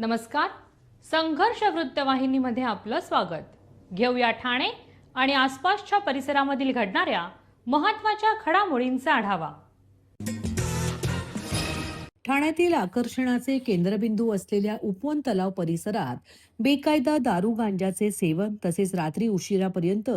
नमस्कार. संघर्ष वृत्तवाहिनीमध्ये आपलं स्वागत. घेऊया ठाणे आणि आसपासच्या परिसरामधील घडणाऱ्या महत्त्वाच्या घडामोडींचा आढावा. ठाण्यातील आकर्षणाचे केंद्रबिंदू असलेल्या उपवन तलाव परिसरात बेकायदा दारू गांजाचे सेवन तसेच रात्री उशिरापर्यंत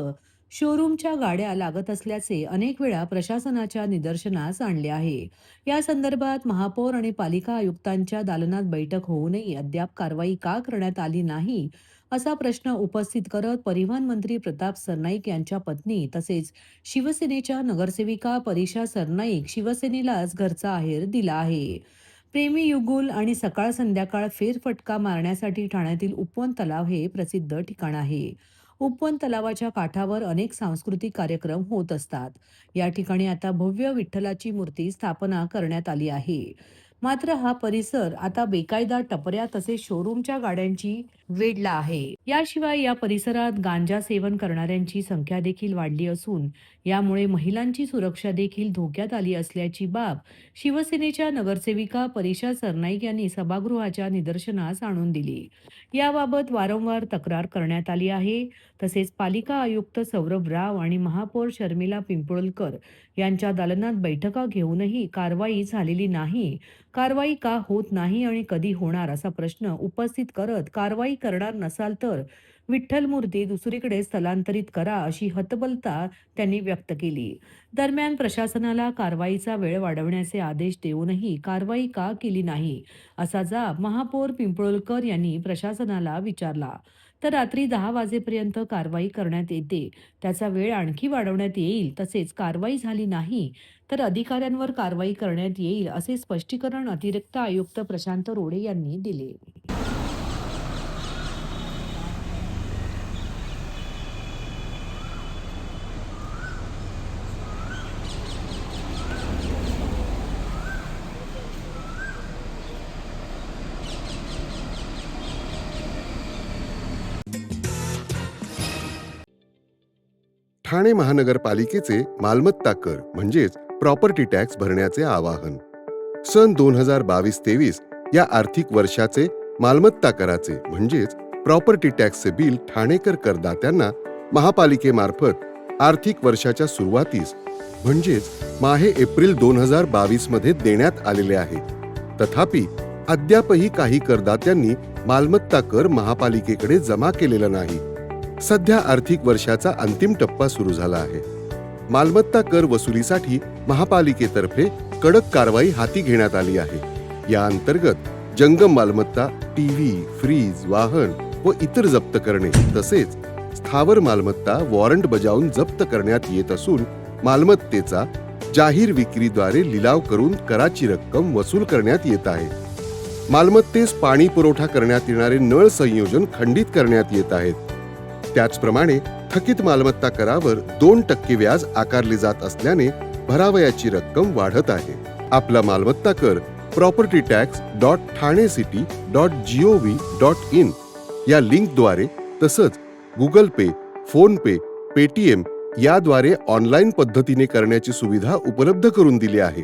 शोरूमच्या गाड्या लागत असल्याचे अनेक वेळा प्रशासनाच्या निदर्शनास आणले आहे. या संदर्भात महापौर आणि पालिका आयुक्तांच्या दालनात बैठक होऊनही अद्याप कारवाई का करण्यात आली नाही असा प्रश्न उपस्थित करत परिवहन मंत्री प्रताप सरनाईक यांच्या पत्नी तसेच शिवसेनेच्या नगरसेविका परीक्षा सरनाईक शिवसेनेलाच घरचा आहेर दिला आहे. प्रेमी युगुल आणि सकाळ संध्याकाळ फेरफटका मारण्यासाठी ठाण्यातील उपवन तलाव हे प्रसिद्ध ठिकाण आहे. उपवन तलावाच्या काठावर अनेक सांस्कृतिक कार्यक्रम होत असतात. या ठिकाणी आता भव्य विठ्ठलाची मूर्ती स्थापना करण्यात आली आहे. मात्र हा परिसर आता बेकायदा टपऱ्या तसेच शोरूमच्या गाड्यांची वेढला आहे. याशिवाय या परिसरात गांजा सेवन करणाऱ्यांची संख्या देखील वाढली असून यामुळे महिलांची सुरक्षा देखील धोक्यात आली असल्याची बाब शिवसेनेच्या नगरसेविका परीक्षा सरनाईक यांनी सभागृहाच्या निदर्शनास आणून दिली. याबाबत वारंवार तक्रार करण्यात आली आहे. तसेच पालिका आयुक्त सौरभ राव आणि महापौर शर्मिला पिंपळकर यांच्या दालनात बैठका घेऊनही कारवाई झालेली नाही. कारवाई का होत नाही आणि कधी होणार असा प्रश्न उपस्थित करत कारवाई करणार नसाल तर विठ्ठल मूर्ती दुसरीकडे स्थलांतरित करा अशी हतबलता त्यांनी व्यक्त केली. दरम्यान प्रशासनाला कारवाईचा वेळ वाढवण्याचे आदेश देऊनही कारवाई का केली नाही असा जाब महापौर पिंपळकर यांनी प्रशासनाला विचारला. तर रात्री 10 वाजेपर्यंत कारवाई करण्यात येते, त्याचा वेळ आणखी वाढवण्यात येईल. तसेच कारवाई झाली नाही तर अधिकाऱ्यांवर कारवाई करण्यात येईल असे स्पष्टीकरण अतिरिक्त आयुक्त प्रशांत रोडे यांनी दिले. ठाणे महानगरपालिकेचे मालमत्ता कर म्हणजेच प्रॉपर्टी टॅक्स भरण्याचे आवाहन. सन 2022-23 या आर्थिक वर्षाचे मालमत्ता कराचे म्हणजेच प्रॉपर्टी टॅक्सचे बिल ठाणेकर करदात्यांना महापालिकेमार्फत आर्थिक वर्षाच्या सुरुवातीस म्हणजेच माहे एप्रिल 2022 मध्ये देण्यात आलेले आहे. तथापि अद्यापही काही करदात्यांनी मालमत्ता कर महापालिकेकडे जमा केलेला नाही. सध्या आर्थिक वर्षाचा अंतिम टप्पा सुरू झाला आहे. मालमत्ता कर वसुलीसाठी महापालिकेतर्फे कडक कारवाई हाती घेण्यात आली आहे. या अंतर्गत जंगम मालमत्ता, टीव्ही, फ्रीज, वाहन व इतर जप्त करणे तसेच स्थावर मालमत्ता वॉरंट बजावून जप्त करण्यात येत असून मालमत्तेचा जाहीर विक्रीद्वारे लिलाव करून कराची रक्कम वसूल करण्यात येत आहे. मालमत्तेस पाणी पुरवठा करण्यात येणारे नळ संयोजन खंडित करण्यात येत आहेत. त्याचप्रमाणे थकीत मालमत्ता करावर 2% व्याज आकारले जात असल्याने भरावयाची रक्कम वाढत आहे. आपला मालमत्ता कर propertytax.thanecity.gov.in या लिंकद्वारे तसंच गुगल पे, फोन पे, पेटीएम याद्वारे ऑनलाईन पद्धतीने करण्याची सुविधा उपलब्ध करून दिली आहे.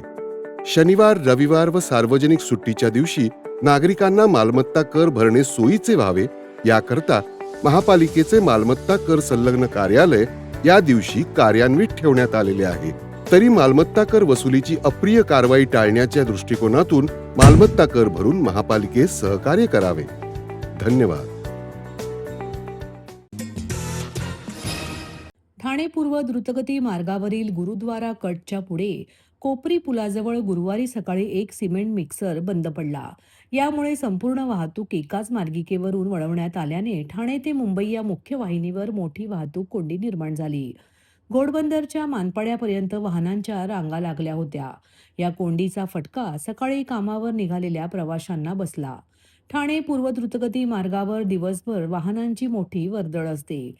शनिवार, रविवार व सार्वजनिक सुट्टीच्या दिवशी नागरिकांना मालमत्ता कर भरणे सोयीचे व्हावे याकरता महापालिकेचे मालमत्ता कर संलग्न कार्यालय या दिवशी कार्यान्वित ठेवण्यात आलेले आहे. तरी मालमत्ता कर वसुलीची अप्रिय कारवाई टाळण्याच्या दृष्टिकोनातून मालमत्ता कर भरून महापालिकेस सहकार्य करावे. धन्यवाद. ठाणे पूर्व द्रुतगती मार्गावरील गुरुद्वारा कटच्या पुढे कोपरी पुलाजवळ गुरुवारी सकाळी एक सिमेंट मिक्सर बंद पडला. यामुळे संपूर्ण वाहतूक एकाच मार्गिकेवरून वळवण्यात आल्याने ठाणे ते मुंबई या मुख्य वाहिनीवर मोठी वाहतूक कोंडी निर्माण झाली. घोडबंदरच्या मानपाड्यापर्यंत वाहनांच्या रांगा लागल्या होत्या. या कोंडीचा फटका सकाळी कामावर निघालेल्या प्रवाशांना बसला. ठाणे पूर्व द्रुतगती मार्गावर दिवसभर वाहनांची मोठी वर्दळ असते.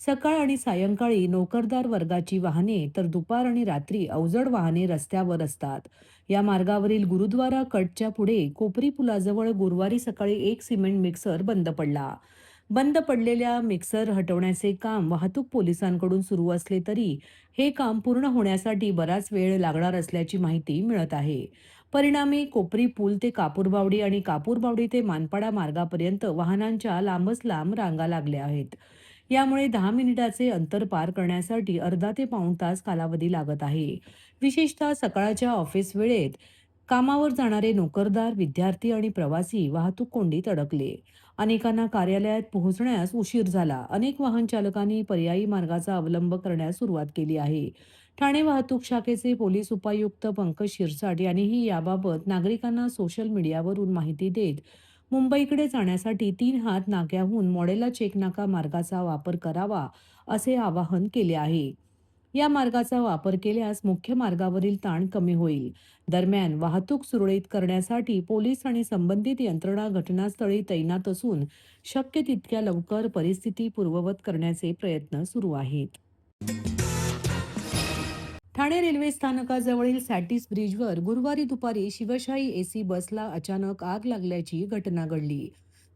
सकाळ आणि सायंकाळी नोकरदार वर्गाची वाहने तर दुपार आणि रात्री अवजड वाहने रस्त्यावर असतात. या मार्गावरील गुरुद्वारा कटच्या पुढे कोपरी पुलाजवळ गुरुवारी सकाळी एक सिमेंट मिक्सर बंद पडला. बंद पडलेल्या मिक्सर हटवण्याचे काम वाहतूक पोलिसांकडून सुरू असले तरी हे काम पूर्ण होण्यासाठी बराच वेळ लागणार असल्याची माहिती मिळत आहे. परिणामी कोपरी पूल ते कापूरबावडी आणि कापूरबावडी ते मानपाडा मार्गापर्यंत वाहनांच्या लांबच लांब रांगा लागल्या आहेत. यामुळे 10 मिनिटाचे अंतर पार करण्यासाठी अर्धा ते पाऊण तास कालावधी लागत आहे. विशेषतः सकाळच्या ऑफिस वेळेत कामावर जाणारे नोकरदार, विद्यार्थी आणि प्रवासी वाहतूक कोंडीत अडकले. अनेकांना कार्यालयात पोहोचण्यास उशीर झाला. अनेक वाहन चालकांनी पर्यायी मार्गाचा अवलंब करण्यास सुरुवात केली आहे. ठाणे वाहतूक शाखेचे पोलीस उपायुक्त पंकज शिरसाट यांनीही याबाबत नागरिकांना सोशल मीडियावरून माहिती देत मुंबईकडे जाण्यासाठी 3 हात नाक्याहून मॉडेला चेक नाका मार्गाचा वापर करावा असे आवाहन केले आहे. या मार्गाचा वापर केल्यास मुख्य मार्गावरील ताण कमी होईल. दरम्यान वाहतूक सुरळीत करण्यासाठी पोलीस आणि संबंधित यंत्रणा घटनास्थळी तैनात असून शक्य तितक्या लवकर परिस्थिती पूर्ववत करण्याचे प्रयत्न सुरू आहेत. ठाणे रेल्वे स्थानकाजवळील सॅटिस ब्रिजवर गुरुवारी दुपारी शिवशाही एसी बसला अचानक आग लागल्याची घटना घडली.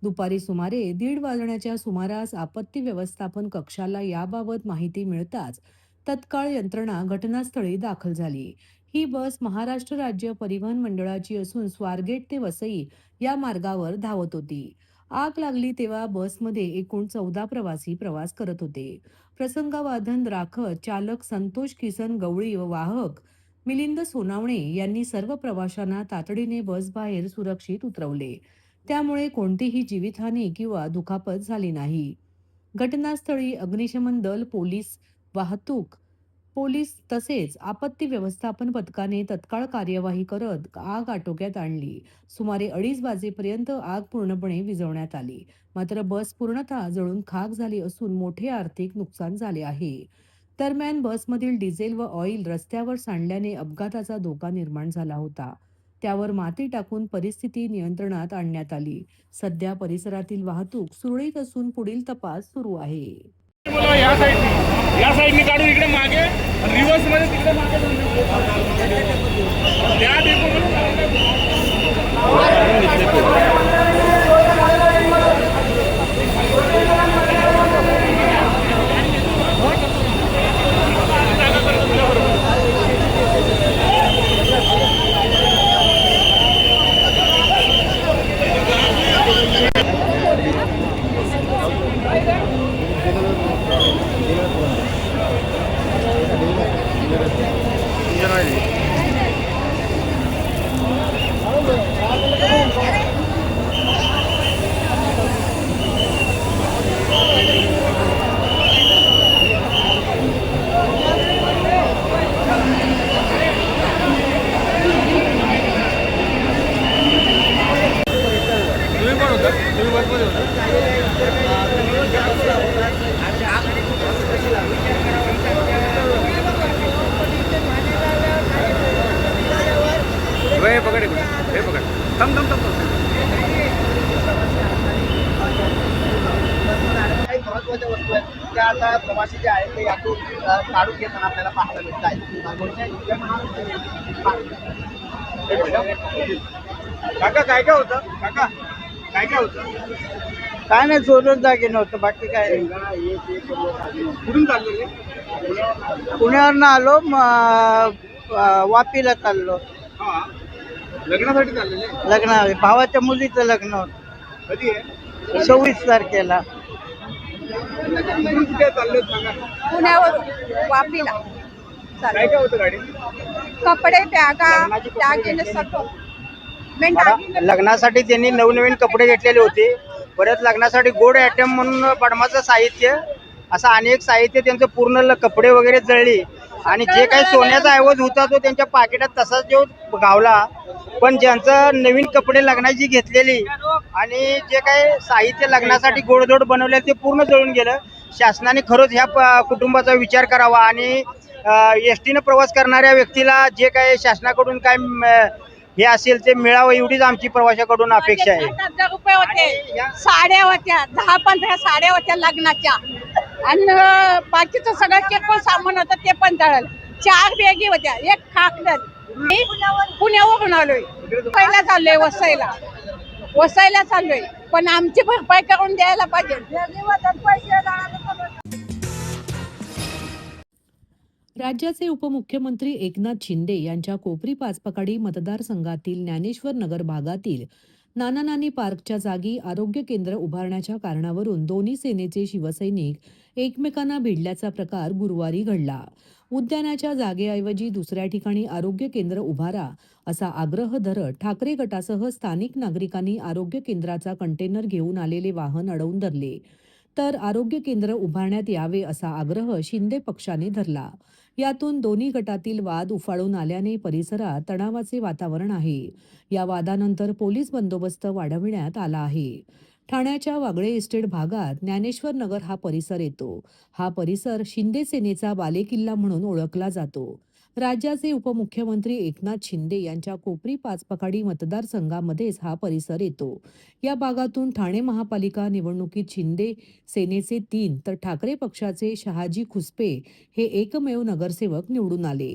दुपारी सुमारे 1:30 वाजण्याच्या सुमारास आपत्ती व्यवस्थापन कक्षाला याबाबत माहिती मिळताच तत्काळ यंत्रणा घटनास्थळी दाखल झाली. ही बस महाराष्ट्र राज्य परिवहन मंडळाची असून स्वारगेट ते वसई या मार्गावर धावत होती. आग लागली तेव्हा बसमध्ये एकूण 14 प्रवासी प्रवास करत होते. प्रसंगावधान राखत चालक संतोष किसन गवळी व वाहक मिलिंद सोनावणे यांनी सर्व प्रवाशांना तातडीने बसबाहेर सुरक्षित उतरवले. त्यामुळे कोणतीही जीवितहानी किंवा दुखापत झाली नाही. घटनास्थळी अग्निशमन दल, वाहतूक पोलीस तसेच आपत्ती व्यवस्थापन पथकाने तत्काळ कार्यवाही करत आग आटोक्यात आणली. सुमारे 2:30 वाजेपर्यंत आग पूर्णपणे विझवण्यात आली. मात्र बस पूर्णतः जळून खाक झाली असून मोठे आर्थिक नुकसान झाले आहे. दरम्यान बसमधील डिझेल व ऑइल रस्त्यावर सांडल्याने अपघाताचा धोका निर्माण झाला होता. त्यावर माती टाकून परिस्थिती नियंत्रणात आणण्यात आली. सध्या परिसरातील वाहतूक सुरळीत असून पुढील तपास सुरू आहे. या साईडने काढून इकडे मागे रिव्हर्स मध्ये तिकडे मागे त्या पकड हे पकड थम थम थम काही महत्त्वाच्या वस्तू आहेत त्या आता प्रवासी जे आहेत ते यातून काढून घेताना आपल्याला पाहायला मिळत आहे. काका काय काय होतं काका काय काय होतं काय नाही, चोरून जागे नव्हतं, बाकी काय कुठून चाललेले पुण्यावरनं आलो, वापीला चाललो. हा लग्नासाठी चाललेले लग्न भावाच्या मुलीचं लग्न होतं कधी आहे 26 तारखेला. कुठून कुठे चालले सांगा पुण्यावरून वापीला काय काय होतं गाडी कपडे, बॅगा, दागिने सगळं. मेन दागिने लग्नासाठी त्यांनी नवनवीन कपडे घेतलेले होते. परत लग्नासाठी गोड आयटम म्हणून बडमाचं साहित्य, असं अनेक साहित्य त्यांचं पूर्ण कपडे वगैरे जळली आणि जे काही सोन्याचा ऐवज होता तो त्यांच्या पाकिटात तसाच जो गावला. पण ज्यांचं नवीन कपडे लग्नाची घेतलेली आणि जे काही साहित्य लग्नासाठी गोडधोड बनवले ते पूर्ण जळून गेलं. शासनाने खरंच ह्या कुटुंबाचा विचार करावा आणि एस टीनं प्रवास करणाऱ्या व्यक्तीला जे काही शासनाकडून काय हे असेल ते मिळावं एवढीच आमची प्रवाशाकडून अपेक्षा आहे. 7,000 रुपये होते, साड्या होत्या, 10-15 साड्या होत्या लग्नाच्या आणि बाकीचं सगळं किरकोळ सामान होतं ते पण जळलं. 4 बॅगी होत्या, एक खाकदर. पुण्यावरून आलोय, वसईला चाललोय, वसईला चाललोय, पण आमची भरपाई करून द्यायला पाहिजे. राज्याचे उपमुख्यमंत्री एकनाथ शिंदे यांच्या कोपरी पाचपकाडी मतदारसंघातील ज्ञानेश्वर नगर भागातील नाना नानी पार्कच्या जागी आरोग्य केंद्र उभारण्याच्या कारणावरून दोन्ही सेनेचे शिवसैनिक एकमेकांना भिडल्याचा प्रकार गुरुवारी घडला. उद्यानाच्या जागेऐवजी दुसऱ्या ठिकाणी आरोग्य केंद्र उभारा असा आग्रह धरत ठाकरे गटासह स्थानिक नागरिकांनी आरोग्य केंद्राचा कंटेनर घेऊन आलेले वाहन अडवून धरले. तर आरोग्य केंद्र उभारण्यात यावे असा आग्रह शिंदे पक्षाने धरला. यातून दोन्ही गटातील वाद उफाळून आल्याने परिसरात तणावाचे वातावरण आहे. या वादानंतर पोलीस बंदोबस्त वाढविण्यात आला आहे. ठाण्याच्या वागळे इस्टेट भागात ज्ञानेश्वर नगर हा परिसर येतो. हा परिसर शिंदे सेनेचा बालेकिल्ला म्हणून ओळखला जातो. राज्याचे उपमुख्यमंत्री एकनाथ शिंदे यांच्या कोपरी पाचपकाडी मतदारसंघामध्येच हा परिसर येतो. या भागातून ठाणे महापालिका निवडणुकीत शिंदे सेनेचे 3 तर ठाकरे पक्षाचे शहाजी खुसपे हे एकमेव नगरसेवक निवडून आले.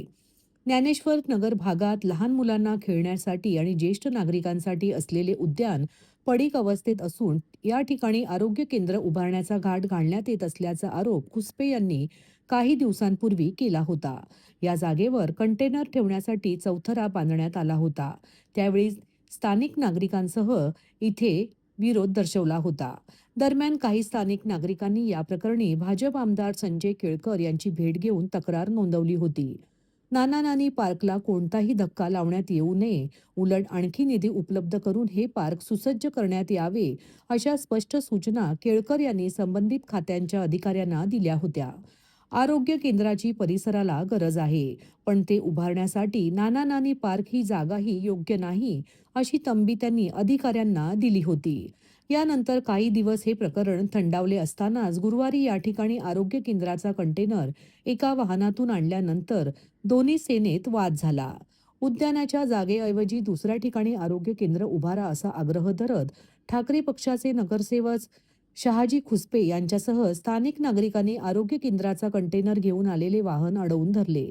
ज्ञानेश्वर नगर भागात लहान मुलांना खेळण्यासाठी आणि ज्येष्ठ नागरिकांसाठी असलेले उद्यान पडीक अवस्थेत असून या ठिकाणी आरोग्य केंद्र उभारण्याचा घाट घालण्यात येत असल्याचा आरोप खुसपे यांनी काही दिवसांपूर्वी केला होता. या जागेवर कंटेनर ठेवण्यासाठी चौथरा बांधण्यात आला होता. त्यावेळी स्थानिक नागरिकांसह इथे विरोध दर्शवला होता. दरम्यान काही स्थानिक नागरिकांनी या प्रकरणी भाजप आमदार संजय केळकर यांची भेट घेऊन तक्रार नोंदवली होती. नाना नानी पार्कला कोणताही धक्का लावण्यात येऊ नये, उलट आणखी निधी उपलब्ध करून हे पार्क सुसज्ज करण्यात यावे अशा स्पष्ट सूचना केळकर यांनी संबंधित खात्यांच्या अधिकाऱ्यांना दिल्या होत्या. आरोग्य केंद्राची परिसराला गरज आहे, पण ते उभारण्यासाठी नाना नानी पार्क ही जागाही योग्य नाही अशी तंबी त्यांनी अधिकाऱ्यांना दिली होती. यानंतर काही दिवस हे प्रकरण थंडावले असतानाच गुरुवारी या ठिकाणी आरोग्य केंद्राचा कंटेनर एका वाहनातून आणल्यानंतर दोन्ही सेनेत वाद झाला. उद्यानाच्या जागेऐवजी दुसऱ्या ठिकाणी आरोग्य केंद्र उभारा असा आग्रह धरत ठाकरे पक्षाचे नगरसेवक शहाजी खुसपे यांच्यासह स्थानिक नागरिकांनी आरोग्य केंद्राचा कंटेनर घेऊन आलेले वाहन अडवून धरले.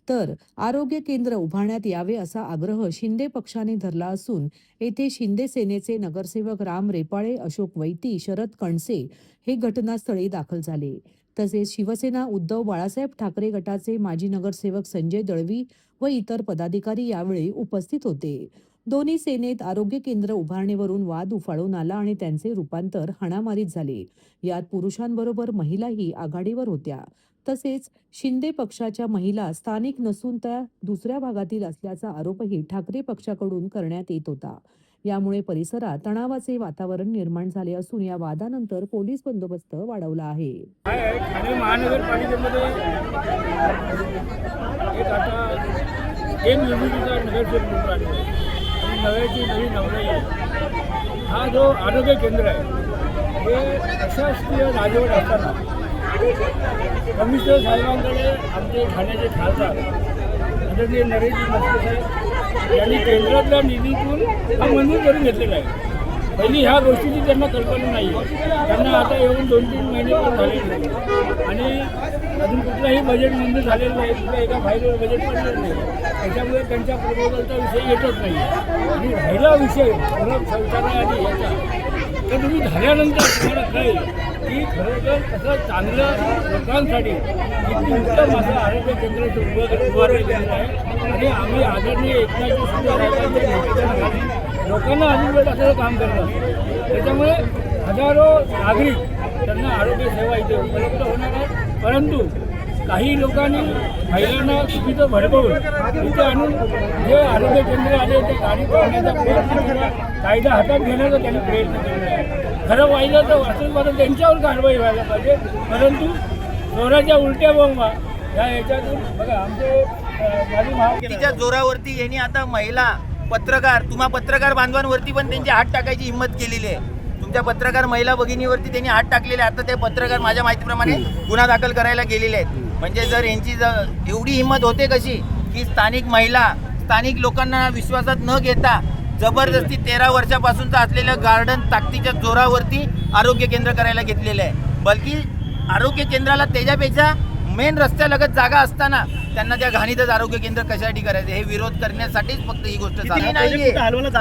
तर आरोग्य केंद्र उभारण्यात यावे असा आग्रह शिंदे पक्षाने धरला असून येथे शिंदे सेनेचे नगरसेवक राम रेपाळे, अशोक वैती, शरद कणसे हे घटनास्थळी दाखल झाले. तसेच शिवसेना उद्धव बाळासाहेब ठाकरे गटाचे माजी नगरसेवक संजय दळवी व इतर पदाधिकारी यावेळी उपस्थित होते. दोन्ही सेनेत आरोग्य केंद्र उभारणीवरून वाद उफाळून आला आणि त्यांचे रूपांतर हाणामारीत झाले. यात पुरुषांबरोबर महिलाही आघाडीवर होत्या. तसेच शिंदे पक्षाच्या महिला स्थानिक नसून त्या दुसऱ्या भागातील असल्याचा आरोपही ठाकरे पक्षाकडून करण्यात येत होता. यामुळे परिसरात तणावाचे वातावरण निर्माण झाले असून या वादानंतर पोलीस बंदोबस्त वाढवला आहे. ठाणे महानगरपालिकेमध्ये एक आता एक निवडणुकीचा नगरसेवक निवडून आलेला आहे आणि नव्याची नवी नवराई आहे. हा जो आरोग्य केंद्र आहे हे प्रशासकीय राजवट असताना कमिशनर साहेबांकडे आमचे ठाण्याचे खासदार आदरणीय नरेशजी मस्के साहेब यांनी केंद्रातल्या निधीतून हा मंजूर करून घेतलेला आहे. पहिली ह्या गोष्टीची त्यांना कल्पना नाही आहे. त्यांना आता येऊन 2-3 महिने पण झालेले नाही आणि अजून कुठलाही बजेट मंजूर झालेलं नाही. कुठल्या एका फाईलवर बजेट पडलेलं नाही. त्याच्यामुळे त्यांच्या प्रपोजलचा विषय येतच नाही. आणि राहिला विषय शौचालय आणि याचा तर तुम्ही झाल्यानंतर तुम्हाला कळेल की खरोखर कसं चांगलं लोकांसाठी किती उत्तम असं आरोग्य केंद्र उभारलं गेलेलं आहे. आणि आम्ही आदरणीय एकनाथ शिंदे साहेबांच्या नेतृत्वाखाली लोकांना अजून असं काम करत असतो. त्याच्यामुळे हजारो नागरिक त्यांना आरोग्य सेवा इथे उपलब्ध होणार आहे. परंतु काही लोकांनी महिलांना चुकीचं भडकवून इथे आणून जे आरोग्य केंद्र आले ते गाडी पळण्याचा प्रयत्न केला, कायदा हातात घेण्याचा त्यांनी प्रयत्न केलेला आहे. खरं पाहिलं तर वास्तविक त्यांच्यावर कारवाई व्हायला पाहिजे. परंतु चोराच्या उलट्या बोंबा या याच्यातून बघा आमचे तिच्या जोरावरती यांनी आता महिला पत्रकार तुम्हा पत्रकार बांधवांवरती पण त्यांची हात टाकायची हिंमत केलेली आहे. तुमच्या पत्रकार महिला भगिनीवरती त्यांनी हात टाकलेले. आता ते पत्रकार माझ्या माहितीप्रमाणे गुन्हा दाखल करायला गेलेले आहेत. म्हणजे जर यांची एवढी हिंमत होते कशी की स्थानिक महिला स्थानिक लोकांना विश्वासात न घेता जबरदस्ती 13 वर्षापासूनचं असलेलं गार्डन ताकदीच्या जोरावरती आरोग्य केंद्र करायला घेतलेलं आहे. बल्कि आरोग्य केंद्राला त्याच्यापेक्षा मेन रस्त्यालगत जागा असताना त्यांना त्या घाणीतच आरोग्य केंद्र कशासाठी करायचं हे विरोध करण्यासाठीच फक्त ही गोष्ट चालली नाहीये.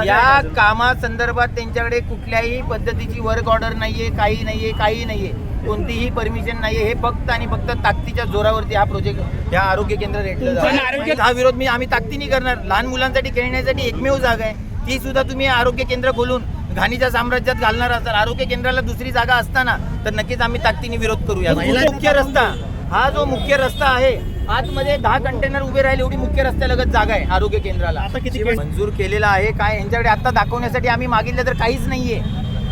या कामासंदर्भात त्यांच्याकडे कुठल्याही पद्धतीची वर्क ऑर्डर नाहीये, काही नाहीये. कोणतीही परमिशन नाहीये. हे फक्त आणि फक्त ताकदीच्या जोरावरती हा प्रोजेक्ट, ह्या आरोग्य केंद्र रेटलं जातं. हा विरोध आम्ही ताकदीने करणार. लहान मुलांसाठी खेळण्यासाठी एकमेव जागा आहे, ती सुद्धा तुम्ही आरोग्य केंद्र खोलून घाणीच्या साम्राज्यात घालणार असाल. आरोग्य केंद्राला दुसरी जागा असताना तर नक्कीच आम्ही ताकदीने विरोध करूया. मुख्य रस्ता, हा जो मुख्य रस्ता आहे, आतमध्ये 10 कंटेनर उभे राहिले एवढी मुख्य रस्त्यालगत जागा आहे आरोग्य केंद्राला. आता किती मंजूर केलेला आहे काय यांच्याकडे आता दाखवण्यासाठी आम्ही मागितलं तर काहीच नाहीये.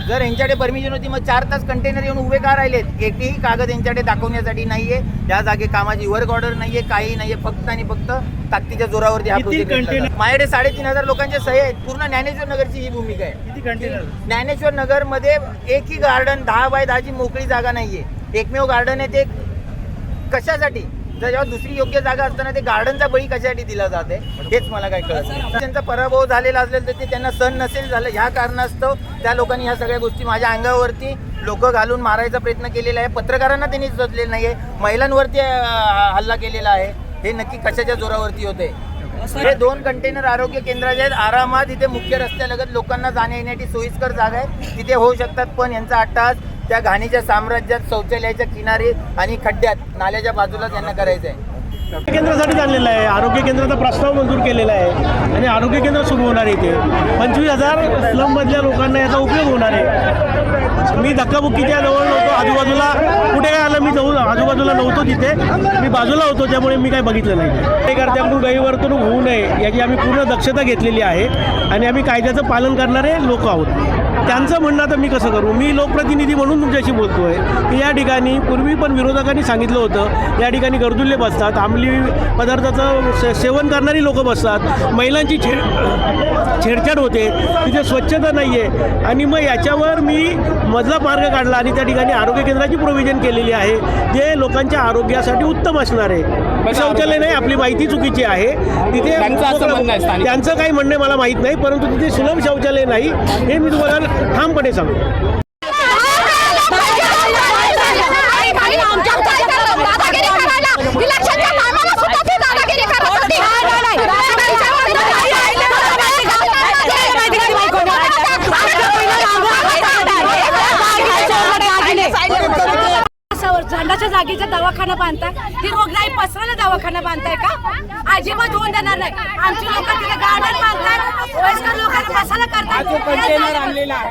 जर यांच्याकडे परमिशन होती मग 4 तास कंटेनर येऊन उभे का राहिलेत? एकही कागद यांच्याकडे दाखवण्यासाठी नाहीये. त्या जागे कामाची वर्क ऑर्डर नाहीये, काही नाहीये. फक्त आणि फक्त ताकदीच्या जोरावरती हा प्रोजेक्ट. माझ्याकडे 3,500 लोकांचे सही आहेत. पूर्ण ज्ञानेश्वर नगरची ही भूमिका आहे. ज्ञानेश्वर नगर मध्ये एकही गार्डन 10 बाय 10 ची मोकळी जागा नाहीये. एकमेव गार्डन आहे ते कशासाठी? जेव्हा दुसरी योग्य जागा असताना ते गार्डनचा बळी कशासाठी दिला जाते हेच मला काय कळत नाही. त्यांचा पराभव झालेला असेल तर ते त्यांना सहन नसेल झालं, ह्या कारणास्तव त्या लोकांनी ह्या सगळ्या गोष्टी माझ्या अंगावरती लोक घालून मारायचा प्रयत्न केलेला आहे. पत्रकारांना त्यांनी सुचलेलं नाहीये, महिलांवरती हल्ला केलेला आहे. हे नक्की कशाच्या जोरावरती होते? हे 2 कंटेनर आरोग्य केंद्राचे आहेत. आरामात इथे मुख्य रस्त्यालगत लोकांना जाण्या येण्याची सोयीस्कर जागा आहे, तिथे होऊ शकतात. पण यांचा अट्टहास त्या घाणीच्या साम्राज्यात शौचालयाच्या किनारी आणि खड्ड्यात नाल्याच्या बाजूला त्यांना करायचं आहे. आरोग्य केंद्रासाठी चाललेलं आहे. आरोग्य केंद्राचा प्रस्ताव मंजूर केलेला आहे आणि आरोग्य केंद्र सुरू होणार आहे. इथे 25,000 स्लममधल्या लोकांना याचा उपयोग होणार आहे. मी धक्काबुक्कीच्या जवळ नव्हतो, आजूबाजूला कुठे काय आलं मी जाऊन आजूबाजूला नव्हतो, तिथे मी बाजूला होतो, त्यामुळे मी काही बघितलं नाही. ते करत्याकडून गैरवर्तणूक होऊ नये याची आम्ही पूर्ण दक्षता घेतलेली आहे आणि आम्ही कायद्याचं पालन करणारे लोक आहोत. त्यांचं म्हणणं आता मी कसं करू? मी लोकप्रतिनिधी म्हणून तुमच्याशी बोलतोय की या ठिकाणी पूर्वी पण विरोधकांनी सांगितलं होतं, या ठिकाणी गर्दुल्ले बसतात, अंमली पदार्थाचं सेवन करणारी लोक बसतात, महिलांची छेडछाड होते, तिथे स्वच्छता नाही आहे. आणि मग याच्यावर मी मधला मार्ग काढला आणि त्या ठिकाणी आरोग्य केंद्राची प्रोव्हिजन केलेली आहे, जे लोकांच्या आरोग्यासाठी उत्तम असणार आहे. शौचालय नाही, आपली माहिती चुकीची आहे. तिथे त्यांचं काही म्हणणे मला माहीत नाही, परंतु तिथे सुलभ शौचालय नाही हे मी तुम्हाला ठामपणे सांगतो. झाडाच्या जागेचा दवाखाना बांधताय, ती रोगराई पसरायला दवाखाना बांधताय का? अजिबात होऊन देणार नाही. आमची लोक तिथे गार्डन बांधतात, वयस्कर लोकांना बसायला करतात.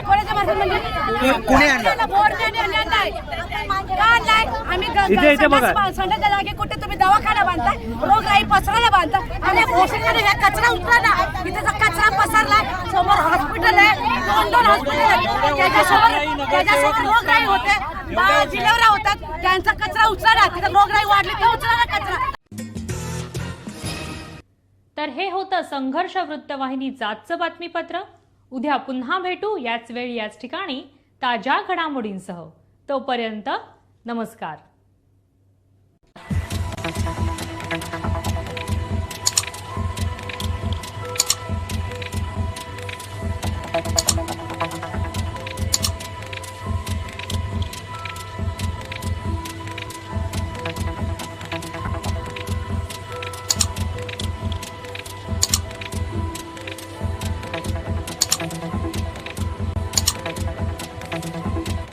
कोणाच्या मार्फत म्हणजे बोर्डाने आणलेलं नाही. का नाही? आम्ही संडाच्या जागी कुठे तुम्ही दवाखाना बांधताय, रोगराई पसरायला बांधताय आणि पोषणमध्ये हे कचरा उतरा ना. इथे जर कचरा पसरलाय, समोर हॉस्पिटल आहे, 2 हॉस्पिटल आहे, त्याच्यासमोर रोगराई होते, जिलेवरा होतात, त्यांचा कचरा उचला. तिथे रोगराई वाढली तर उचला ना कचरा. तर हे होतं संघर्ष वृत्तवाहिनीचं आजचं बातमीपत्र. उद्या पुन्हा भेटू याच वेळी याच ठिकाणी ताज्या घडामोडींसह. तोपर्यंत नमस्कार.